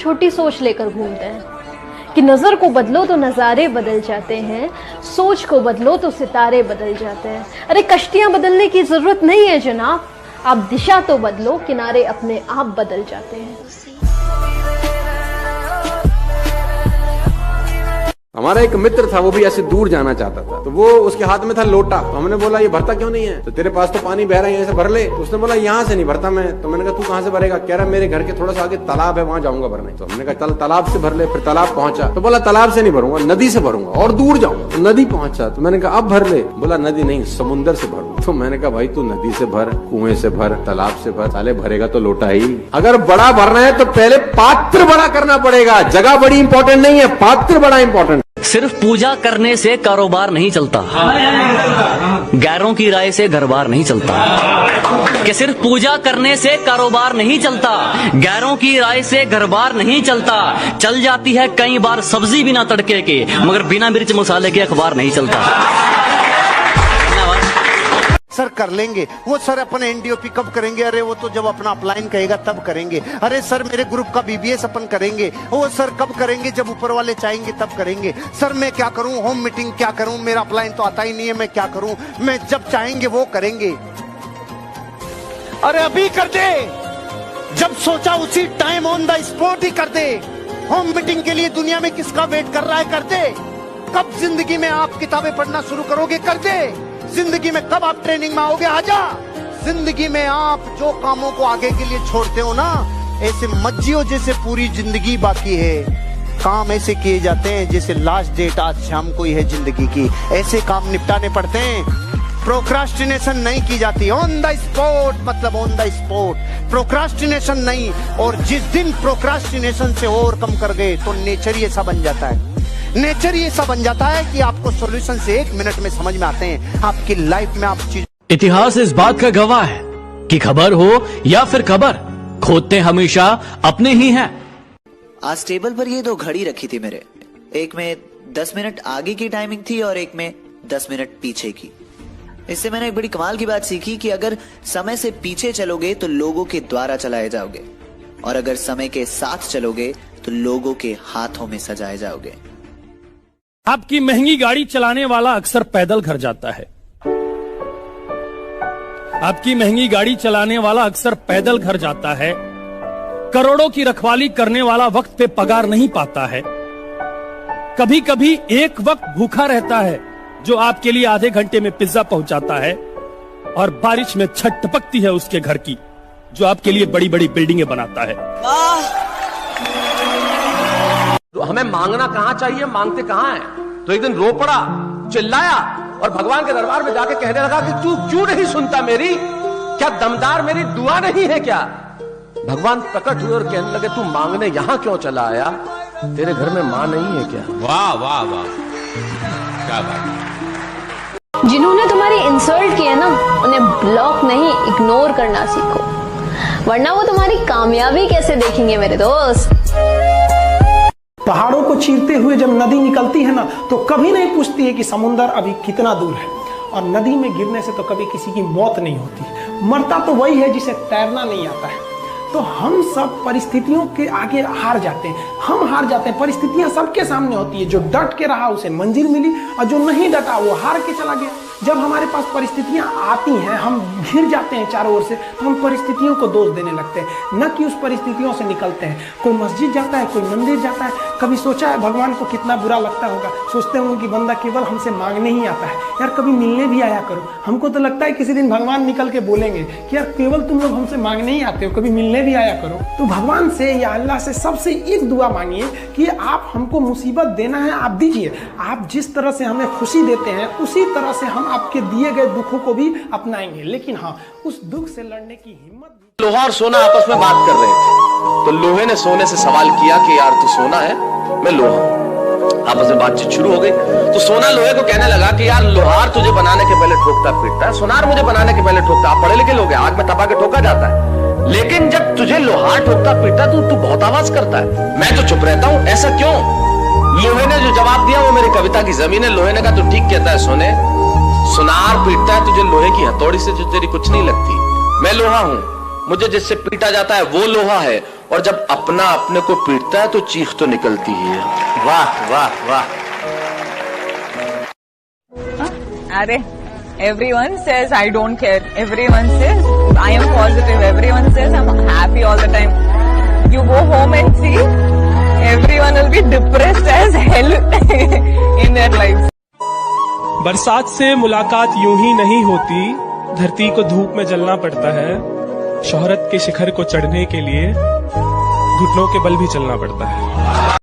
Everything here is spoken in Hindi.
छोटी सोच लेकर घूमते हैं कि नज़र को बदलो तो नज़ारे बदल जाते हैं, सोच को बदलो तो सितारे बदल जाते हैं। अरे कश्तियाँ बदलने की ज़रूरत नहीं है जनाब, आप दिशा तो बदलो, किनारे अपने आप बदल जाते हैं। हमारा एक मित्र था, वो भी ऐसे दूर जाना चाहता था, तो वो उसके हाथ में था लोटा। तो हमने बोला ये भरता क्यों नहीं है? तो तेरे पास तो पानी बह रहा है, यहाँ से भर ले। तो उसने बोला यहाँ से नहीं भरता मैं। तो मैंने कहा तू कहाँ से भरेगा? कह रहा मेरे घर के थोड़ा सा आगे तालाब है, वहां जाऊंगा भरने। तो हमने कहा चल तालाब से भर ले। फिर तालाब पहुंचा तो बोला तालाब से नहीं भरूंगा, नदी से भरूंगा और दूर जाऊंगा। तो नदी पहुंचा तो मैंने कहा अब भर ले। बोला नदी नहीं, समुन्द्र से भरूंगा। तो मैंने कहा भाई तू नदी से भर, कुएं से भर, तालाब से भर, साले भरेगा तो लोटा ही। अगर बड़ा भरना है तो पहले पात्र बड़ा करना पड़ेगा। जगह बड़ी इंपॉर्टेंट नहीं है, पात्र बड़ा इंपॉर्टेंट। सिर्फ पूजा करने से कारोबार नहीं चलता, गैरों की राय से घर बार नहीं चलता। कि सिर्फ पूजा करने से कारोबार नहीं चलता, गैरों की राय से घर बार नहीं चलता। चल जाती है कई बार सब्जी बिना तड़के के, मगर बिना मिर्च मसाले के अखबार नहीं चलता। सर कर लेंगे वो, सर अपन एनडीओपी कब करेंगे? अरे वो तो जब अपना अपलाइन कहेगा तब करेंगे। अरे सर मेरे ग्रुप का बीबीएस अपन करेंगे, वो सर कब करेंगे? जब ऊपर वाले चाहेंगे तब करेंगे। सर मैं क्या करूं, होम मीटिंग क्या करूं, मेरा अपलाइन तो आता ही नहीं है, मैं क्या करूं? मैं जब चाहेंगे वो करेंगे। अरे अभी कर दे, जब सोचा उसी टाइम ऑन द स्पॉट ही कर दे। होम मीटिंग के लिए दुनिया में किसका वेट कर रहा है? कर दे। कब जिंदगी में आप किताबें पढ़ना शुरू करोगे? कर दे। जिंदगी में कब आप ट्रेनिंग में आओगे? आजा। जिंदगी में आप जो कामों को आगे के लिए छोड़ते हो ना, ऐसे मत जियो जैसे पूरी जिंदगी बाकी है। काम ऐसे किए जाते हैं जैसे लास्ट डेट आज शाम को ही है जिंदगी की। ऐसे काम निपटाने पड़ते हैं। प्रोक्रास्टिनेशन नहीं की जाती, ऑन द स्पॉट, मतलब ऑन द स्पॉट, प्रोक्रास्टिनेशन नहीं। और जिस दिन प्रोक्रास्टिनेशन से ओवरकम कर गए तो नेचर ही ऐसा बन जाता है। नेचर ही ऐसा बन जाता है कि आपको सॉल्यूशन से 1 मिनट में समझ में आते हैं। आपकी लाइफ में आप चीज। इतिहास इस बात का गवाह है कि खबर हो या फिर खबर, खोदते हमेशा अपने ही हैं। आज टेबल पर ये 2 घड़ी रखी थी मेरे, एक में 10 मिनट आगे की टाइमिंग थी और एक में 10 मिनट पीछे की। इससे मैंने एक बड़ी कमाल की बात सीखी कि अगर समय से पीछे चलोगे तो लोगों के द्वारा चलाए जाओगे, और अगर समय के साथ चलोगे तो लोगों के हाथों में सजाए जाओगे। आपकी महंगी गाड़ी चलाने वाला अक्सर पैदल घर जाता है। आपकी महंगी गाड़ी चलाने वाला अक्सर पैदल घर जाता है। करोड़ों की रखवाली करने वाला वक्त पे पगार नहीं पाता है। कभी कभी एक वक्त भूखा रहता है जो आपके लिए आधे घंटे में पिज्जा पहुंचाता है, और बारिश में छत टपकती है उसके घर की जो आपके लिए बड़ी बड़ी बिल्डिंगें बनाता है। तो हमें मांगना कहां चाहिए, मांगते कहां है? तो एक दिन रो पड़ा, चिल्लाया और भगवान के दरबार में जाके कहने लगा कि तू क्यों नहीं सुनता मेरी? क्या दमदार मेरी दुआ नहीं है क्या? भगवान प्रकट हुए और कहने लगे तू मांगने यहां क्यों चला आया? तेरे घर में मां नहीं है क्या? वाह वाह वाह, क्या बात। जिन्होंने तुम्हारी इंसल्ट की है ना, उन्हें ब्लॉक नहीं इग्नोर करना सीखो, वरना वो तुम्हारी कामयाबी कैसे देखेंगे मेरे दोस्त। पहाड़ों को चीरते हुए जब नदी निकलती है ना, तो कभी नहीं पूछती है कि समुंदर अभी कितना दूर है। और नदी में गिरने से तो कभी किसी की मौत नहीं होती, मरता तो वही है जिसे तैरना नहीं आता है। तो हम सब परिस्थितियों के आगे हार जाते हैं, हम हार जाते हैं। परिस्थितियां सबके सामने होती है, जो डट के रहा उसे मंजिल मिली, और जो नहीं डटा वो हार के चला गया। जब हमारे पास परिस्थितियां आती हैं, हम घिर जाते हैं चारों ओर से, तो हम परिस्थितियों को दोष देने लगते हैं, न कि उस परिस्थितियों से निकलते हैं। कोई मस्जिद जाता है, कोई मंदिर जाता है, कभी सोचा है भगवान को कितना बुरा लगता होगा? सोचते होंगे कि बंदा केवल हमसे मांगने ही आता है, यार कभी मिलने भी आया करो। हमको तो लगता है किसी दिन भगवान निकल के बोलेंगे कि यार केवल तुम लोग हमसे मांगने ही आते हो, कभी मिलने भी आया करो। तो भगवान से या अल्लाह से सबसे एक दुआ मांगिए कि आप हमको मुसीबत देना है, आप दीजिए। आप जिस तरह से हमें खुशी देते हैं उसी तरह से हम आपके दिए गए दुखों को भी अपनाएंगे, लेकिन हाँ, उस दुख से लड़ने की हिम्मत। लोहा और सोना आपस में बात कर रहे थे, तो लोहे ने सोने से सवाल किया कि यार तू सोना है, मैं लोहा हूं। आपस में बातचीत शुरू हो गई। तो सोना लोहे को कहने लगा कि यार लोहार तुझे बनाने के पहले ठोकता पीटता है, सोनार मुझे बनाने के पहले ठोकता। आप पढ़े लिखे लोग हैं, आग में तपा के ठोका जाता है, लेकिन जब तुझे लोहार ठोकता पीटता तो तू बहुत आवाज करता है, मैं तो चुप रहता हूं, ऐसा क्यों? लोहे ने जो जवाब दिया वो मेरी कविता की जमीन है। लोहे ने कहा तू ठीक कहता है सोने, सुनार पीटता है तुझे लोहे की हथौड़ी से जो तेरी कुछ नहीं लगती। मैं लोहा हूं, मुझे जिससे पीटा जाता है वो लोहा है, और जब अपना अपने को पीटता है तो चीख तो निकलती ही है। वाह वाह वाह। अरे everyone says I don't care, everyone says I am positive, everyone says I'm happy all the time. You go home and see, everyone will be depressed as hell in their lives. बरसात से मुलाकात यूं ही नहीं होती, धरती को धूप में जलना पड़ता है। शोहरत के शिखर को चढ़ने के लिए घुटनों के बल भी चलना पड़ता है।